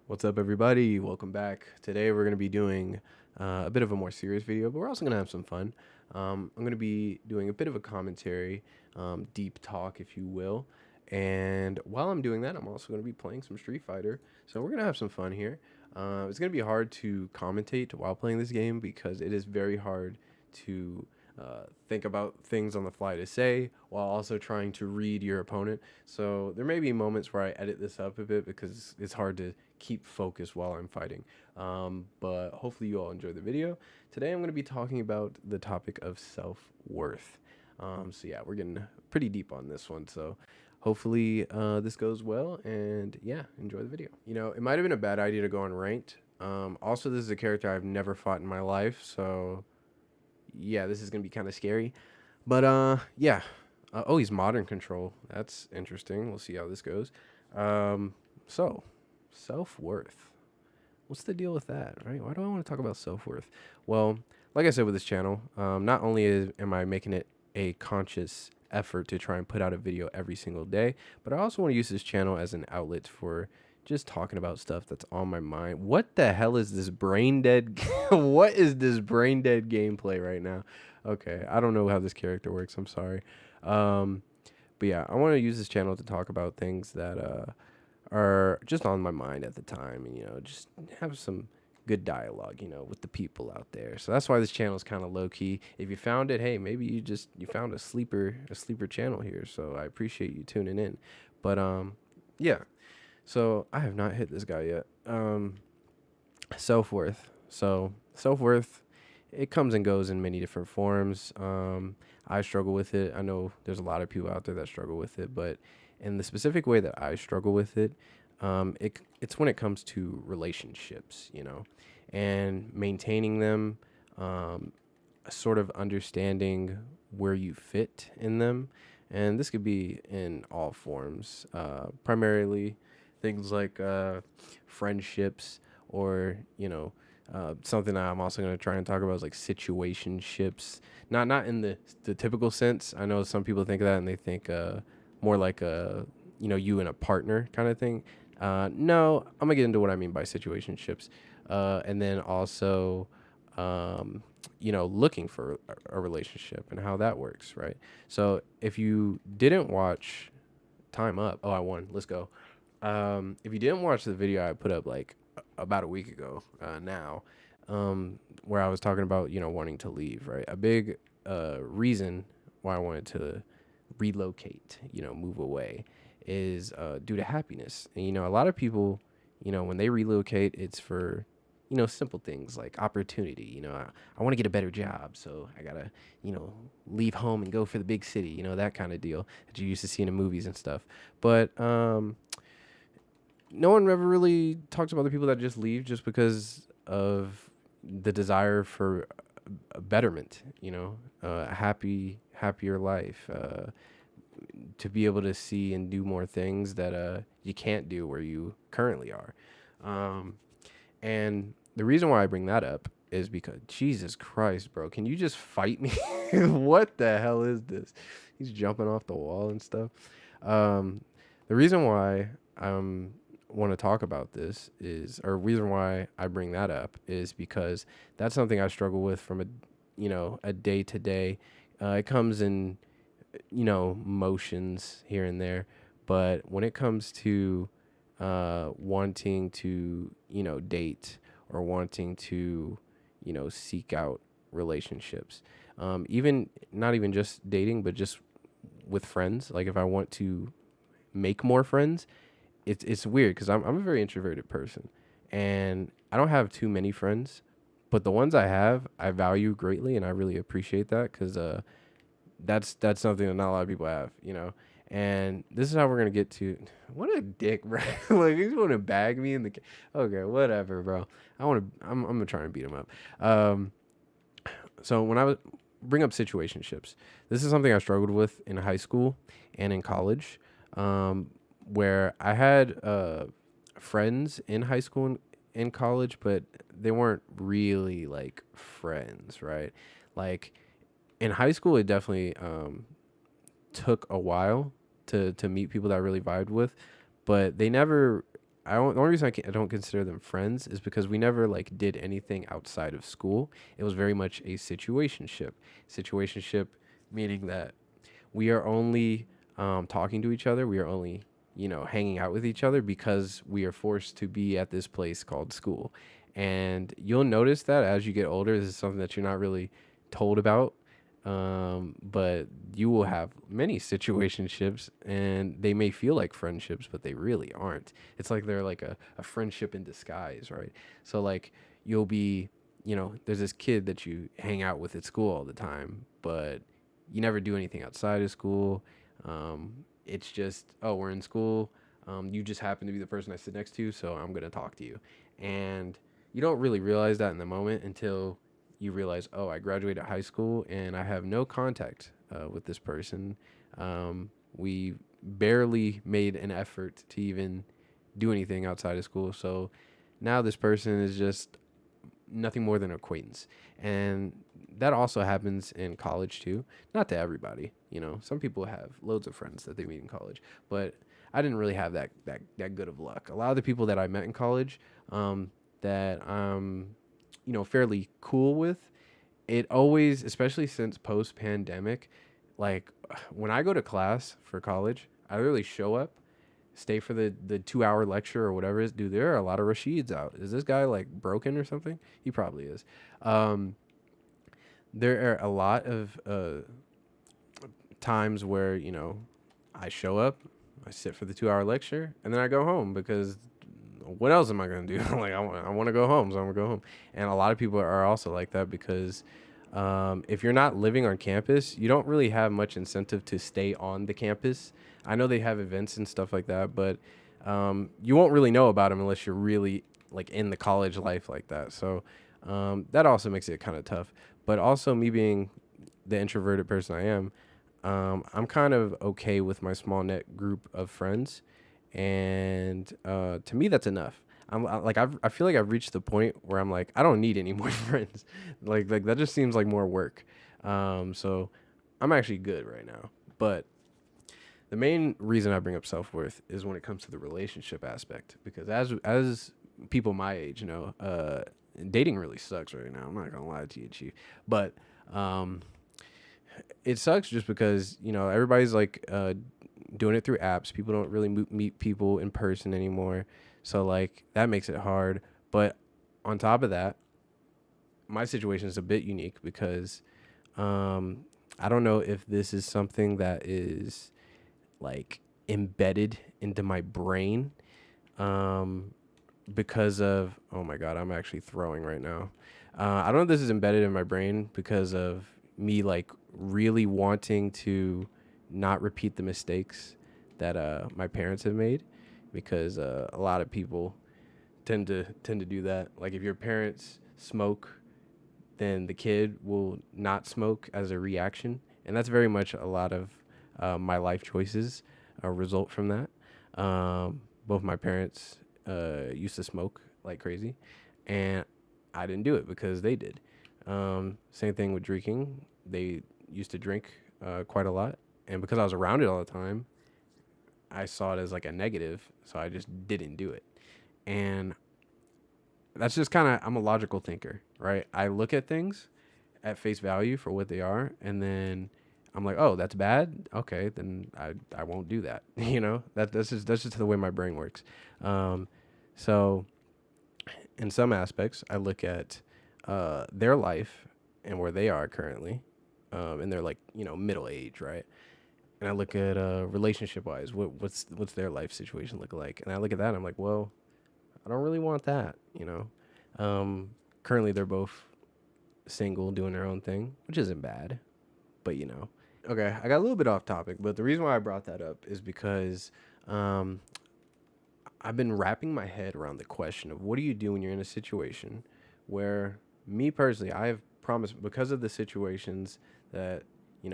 What's up, everybody? Welcome back. Today we're going to be doing a bit of a more serious video, but we're also going to have some fun. I'm going to be doing a bit of a commentary, deep talk, if you will. And while I'm doing that, I'm also going to be playing some Street Fighter. So we're going to have some fun here. It's going to be hard to commentate while playing this game because it is very hard to think about things on the fly to say while also trying to read your opponent. So there may be moments where I edit this up a bit because it's hard to keep focus while I'm fighting. But hopefully you all enjoy the video. Today I'm going to be talking about the topic of self-worth. So yeah, we're getting pretty deep on this one. So hopefully this goes well, and yeah, enjoy the video. You know, it might have been a bad idea to go on ranked. Also, this is a character I've never fought in my life, so yeah, this is gonna be kind of scary. But yeah. Oh, he's modern control. That's interesting. We'll see how this goes. So self worth. What's the deal with that, right? Why do I want to talk about self worth? Well, like I said with this channel, not only am I making it a conscious effort to try and put out a video every single day, but I also want to use this channel as an outlet for just talking about stuff that's on my mind. What the hell is this brain dead? What is this brain dead gameplay right now? Okay, I don't know how this character works. I'm sorry. Um, but yeah, I want to use this channel to talk about things that are just on my mind at the time, and just have some good dialogue, with the people out there. So that's why this channel is kind of low key. If you found it, hey, maybe you found a sleeper channel here. So I appreciate you tuning in. But yeah. So I have not hit this guy yet. Self worth. So self worth, it comes and goes in many different forms. I struggle with it. I know there's a lot of people out there that struggle with it, but in the specific way that I struggle with it, it's when it comes to relationships, and maintaining them, sort of understanding where you fit in them. And this could be in all forms, primarily things like friendships, or something that I'm also going to try and talk about is like situationships. Not in the typical sense. I know some people think of that and they think more like a you and a partner kind of thing. No, I'm gonna get into what I mean by situationships, and then also looking for a relationship and how that works, right? So if you didn't watch Time Up, oh, I won. Let's go. If you didn't watch the video I put up like about a week ago, now, where I was talking about wanting to leave, right? A big reason why I wanted to relocate, move away, is due to happiness. And a lot of people, when they relocate, it's for simple things like opportunity. I want to get a better job, so I gotta leave home and go for the big city. That kind of deal that you used to see in the movies and stuff. But no one ever really talks about the people that just leave just because of the desire for a betterment, a happier life, to be able to see and do more things that you can't do where you currently are. And the reason why I bring that up is because Jesus Christ, bro, can you just fight me? What the hell is this? He's jumping off the wall and stuff. The reason why I want to talk about this is, or reason why I bring that up is because that's something I struggle with from a day to day. It comes in motions here and there, but when it comes to wanting to date, or wanting to seek out relationships, even not even just dating, but just with friends, like if I want to make more friends, it's weird because I'm a very introverted person, and I don't have too many friends, but the ones I have I value greatly, and I really appreciate that because that's something that not a lot of people have, And this is how we're gonna get to. What a dick, bro! Like he's gonna bag me in the. Okay, whatever, bro. I'm gonna try and beat him up. So when I was bring up situationships, this is something I struggled with in high school and in college, where I had friends in high school and in college, but they weren't really like friends, right? Like in high school, it definitely took a while to meet people that I really vibed with, but they never the only reason I don't consider them friends is because we never like did anything outside of school. It was very much a situationship. Situationship meaning that we are only talking to each other. We are only, hanging out with each other because we are forced to be at this place called school. And you'll notice that as you get older, this is something that you're not really told about. But you will have many situationships and they may feel like friendships, but they really aren't. It's like they're like a friendship in disguise, right? So, like, you'll be, there's this kid that you hang out with at school all the time, but you never do anything outside of school. It's just, oh, we're in school. You just happen to be the person I sit next to, so I'm gonna talk to you. And you don't really realize that in the moment until you realize, oh, I graduated high school and I have no contact with this person. We barely made an effort to even do anything outside of school. So now this person is just nothing more than an acquaintance. And that also happens in college too. Not to everybody, Some people have loads of friends that they meet in college, but I didn't really have that good of luck. A lot of the people that I met in college, that fairly cool with, it always, especially since post pandemic, like when I go to class for college, I literally show up, stay for the 2 hour lecture or whatever it is. Dude, there are a lot of Rashids out. Is this guy like broken or something? He probably is. There are a lot of times where, I show up, I sit for the 2 hour lecture, and then I go home because what else am I going to do? Like, I want to go home, so I'm going to go home. And a lot of people are also like that because if you're not living on campus, you don't really have much incentive to stay on the campus. I know they have events and stuff like that, but you won't really know about them unless you're really like in the college life like that. So that also makes it kind of tough. But also me being the introverted person I am, I'm kind of okay with my small net group of friends. And to me, that's enough. I feel like I've reached the point where I'm like, I don't need any more friends. Like that just seems like more work. So I'm actually good right now. But the main reason I bring up self-worth is when it comes to the relationship aspect, because as people my age, dating really sucks right now. I'm not gonna lie to you, Chief. But it sucks just because everybody's like doing it through apps. People don't really meet people in person anymore, so like that makes it hard. But on top of that, my situation is a bit unique because I don't know if this is something that is like embedded into my brain, because of, oh my god, I'm actually throwing right now. I don't know if this is embedded in my brain because of me like really wanting to not repeat the mistakes that my parents have made, because a lot of people tend to do that. Like if your parents smoke, then the kid will not smoke as a reaction, and that's very much a lot of my life choices result from that. Both my parents used to smoke like crazy, and I didn't do it because they did. Same thing with drinking. They used to drink quite a lot, and because I was around it all the time, I saw it as like a negative, so I just didn't do it. And that's just kind of, I'm a logical thinker, right? I look at things at face value for what they are, and then I'm like, oh, that's bad. Okay, then I won't do that. That's just the way my brain works. So in some aspects, I look at their life and where they are currently, and they're like middle age, right? And I look at relationship wise, what's their life situation look like, and I look at that and I'm like, well, I don't really want that. Currently they're both single, doing their own thing, which isn't bad, but. Okay, I got a little bit off topic, but the reason why I brought that up is because um, I've been wrapping my head around the question of what do you do when you're in a situation where, me personally, I've promised, because of the situations that,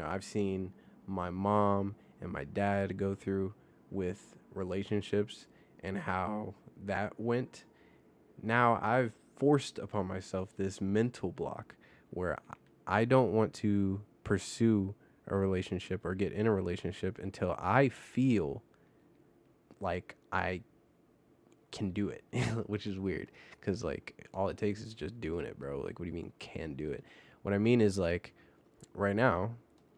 I've seen my mom and my dad go through with relationships and how that went. Now I've forced upon myself this mental block where I don't want to pursue a relationship or get in a relationship until I feel like can do it, which is weird because like all it takes is just doing it, bro. Like, what do you mean can do it? What I mean is like right now,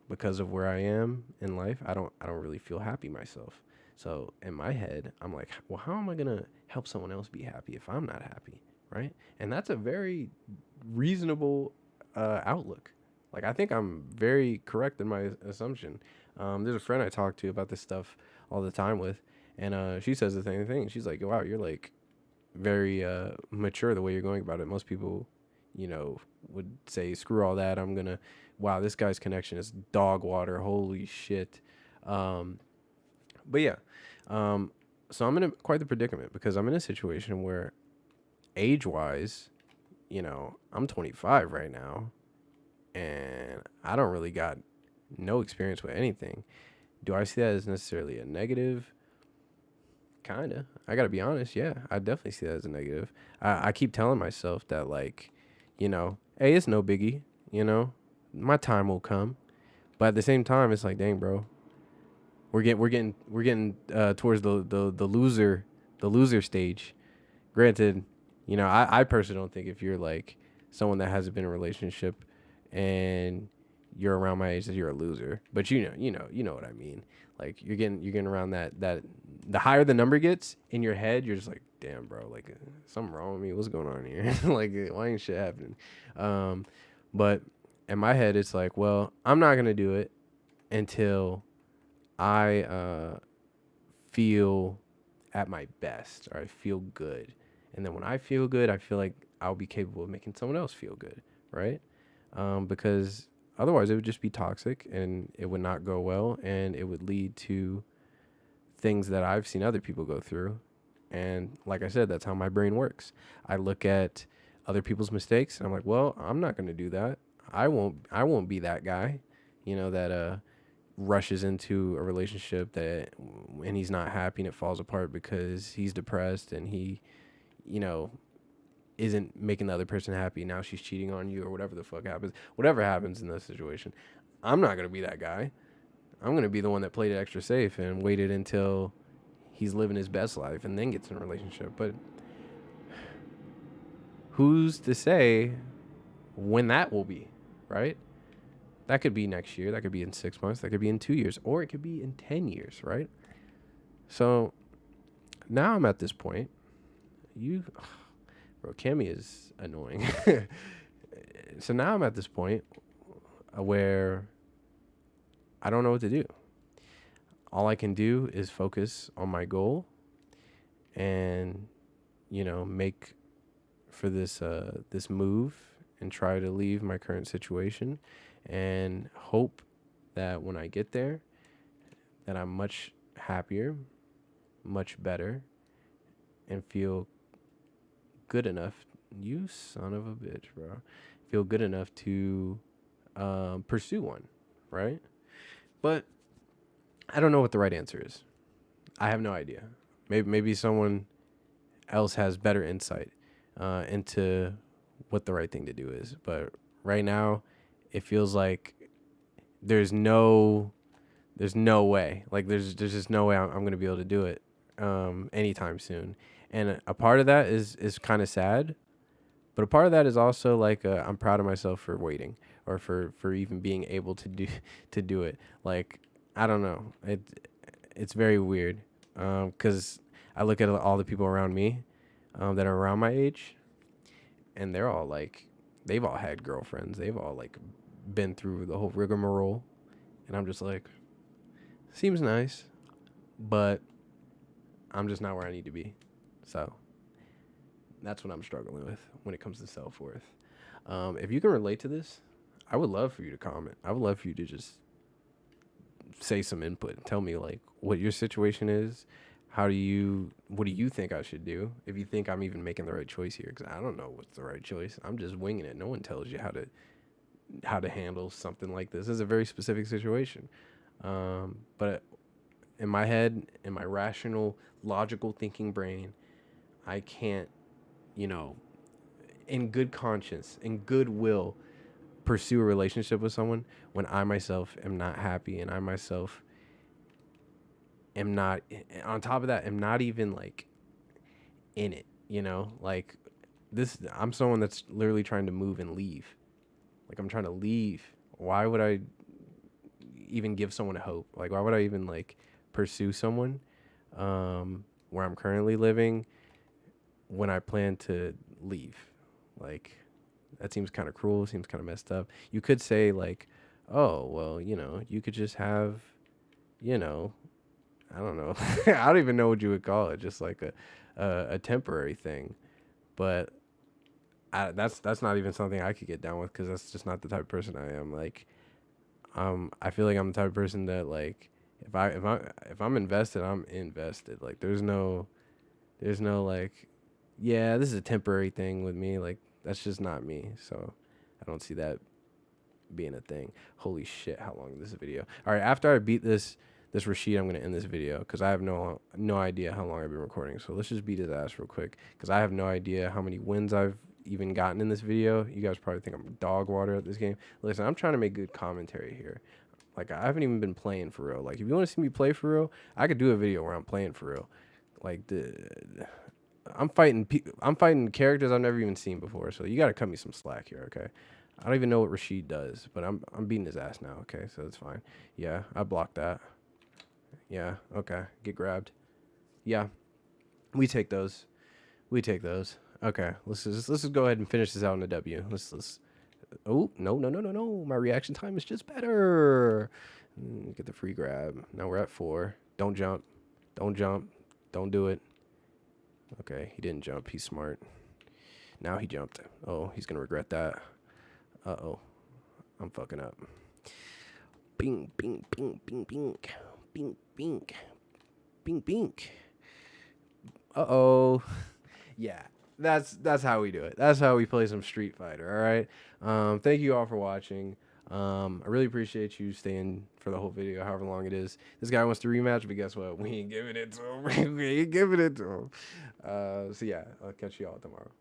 because of where I am in life, I don't really feel happy myself. So in my head, I'm like, well, how am I gonna help someone else be happy if I'm not happy, right? And that's a very reasonable outlook. Like I think I'm very correct in my assumption. There's a friend I talk to about this stuff all the time with, and she says the same thing. She's like, "Wow, you're like very mature the way you're going about it. Most people, would say, screw all that. I'm gonna, wow, this guy's connection is dog water. Holy shit." Um, but yeah, um, so I'm in quite the predicament because I'm in a situation where age wise, I'm 25 right now and I don't really got no experience with anything. Do I see that as necessarily a negative? Kinda. I gotta be honest. Yeah, I definitely see that as a negative. I keep telling myself that, like, hey, it's no biggie. My time will come. But at the same time, it's like, dang, bro, we're getting towards the loser stage. Granted, I personally don't think if you're like someone that hasn't been in a relationship and you're around my age that you're a loser. But you know what I mean. Like you're getting around that the higher the number gets in your head, you're just like, damn, bro, like something wrong with me. What's going on here? Like why ain't shit happening? Um, but in my head, it's like, well, I'm not gonna do it until I feel at my best or I feel good. And then when I feel good, I feel like I'll be capable of making someone else feel good, right? Because otherwise it would just be toxic and it would not go well and it would lead to things that I've seen other people go through. And like I said, that's how my brain works. I look at other people's mistakes and I'm like, well, I'm not going to do that. I won't be that guy, that rushes into a relationship that and he's not happy and it falls apart because he's depressed and he, you know, isn't making the other person happy. Now she's cheating on you or whatever the fuck happens. Whatever happens in this situation, I'm not going to be that guy. I'm going to be the one that played it extra safe and waited until he's living his best life and then gets in a relationship. But who's to say when that will be, right? That could be next year. That could be in 6 months. That could be in 2 years. Or it could be in 10 years, right? So now I'm at this point. Bro, Cammy is annoying. So now I'm at this point where I don't know what to do. All I can do is focus on my goal and, make for this move and try to leave my current situation and hope that when I get there that I'm much happier, much better, and feel good enough. You son of a bitch, bro. Feel good enough to pursue one, right? But I don't know what the right answer is. I have no idea. Maybe someone else has better insight into what the right thing to do is. But right now, it feels like there's no way. Like there's just no way I'm gonna be able to do it anytime soon. And a part of that is kind of sad, but a part of that is also like I'm proud of myself for waiting or for even being able to do it. Like I don't know, it's very weird because I look at all the people around me that are around my age, and they're all like they've all had girlfriends, they've all like been through the whole rigmarole, and I'm just like, seems nice, but I'm just not where I need to be. So that's what I'm struggling with when it comes to self-worth. If you can relate to this, I would love for you to comment. I would love for you to just say some input. Tell me like what your situation is. What do you think I should do? If you think I'm even making the right choice here, because I don't know what's the right choice. I'm just winging it. No one tells you how to handle something like this. This is a very specific situation. But in my head, in my rational, logical thinking brain, I can't, in good conscience, in goodwill, pursue a relationship with someone when I myself am not happy and I myself am not, on top of that, am not even like in it, you know? Like this I'm someone that's literally trying to move and leave. Like I'm trying to leave. Why would I even give someone a hope? Like why would I even like pursue someone where I'm currently living when I plan to leave? Like that seems kind of cruel, seems kind of messed up. You could say like, "Oh, well, you know, you could just have, you know, I don't know. I don't even know what you would call it, just like a temporary thing." But that's not even something I could get down with because that's just not the type of person I am. Like, I feel like I'm the type of person that like if I'm invested, I'm invested. Like, there's no like, yeah, this is a temporary thing with me. Like, that's just not me. So, I don't see that being a thing. Holy shit, how long is this video? All right, after I beat this Rashid, I'm gonna end this video because I have no idea how long I've been recording. So let's just beat his ass real quick because I have no idea how many wins I've even gotten in this video. You guys probably think I'm dog water at this game. Listen, I'm trying to make good commentary here. Like I haven't even been playing for real. Like if you want to see me play for real, I could do a video where I'm playing for real. Like I'm fighting characters I've never even seen before. So you got to cut me some slack here, okay? I don't even know what Rashid does, but I'm beating his ass now, okay? So it's fine. Yeah, I blocked that. Yeah, okay. Get grabbed. Yeah, we take those. We take those. Okay, let's just go ahead and finish this out in a W. Let's. Oh no! My reaction time is just better. Get the free grab. Now we're at 4. Don't jump. Don't jump. Don't do it. Okay, he didn't jump. He's smart. Now he jumped. Oh, he's gonna regret that. Uh-oh. I'm fucking up. Bing, bing, bing, bing, bing. Bing, bing. Bing, bing. Uh-oh. Yeah. That's how we do it. That's how we play some Street Fighter, all right? Thank you all for watching. I really appreciate you staying for the whole video, however long it is. This guy wants to rematch, but guess what? We ain't giving it to him. We ain't giving it to him. So yeah, I'll catch you all tomorrow.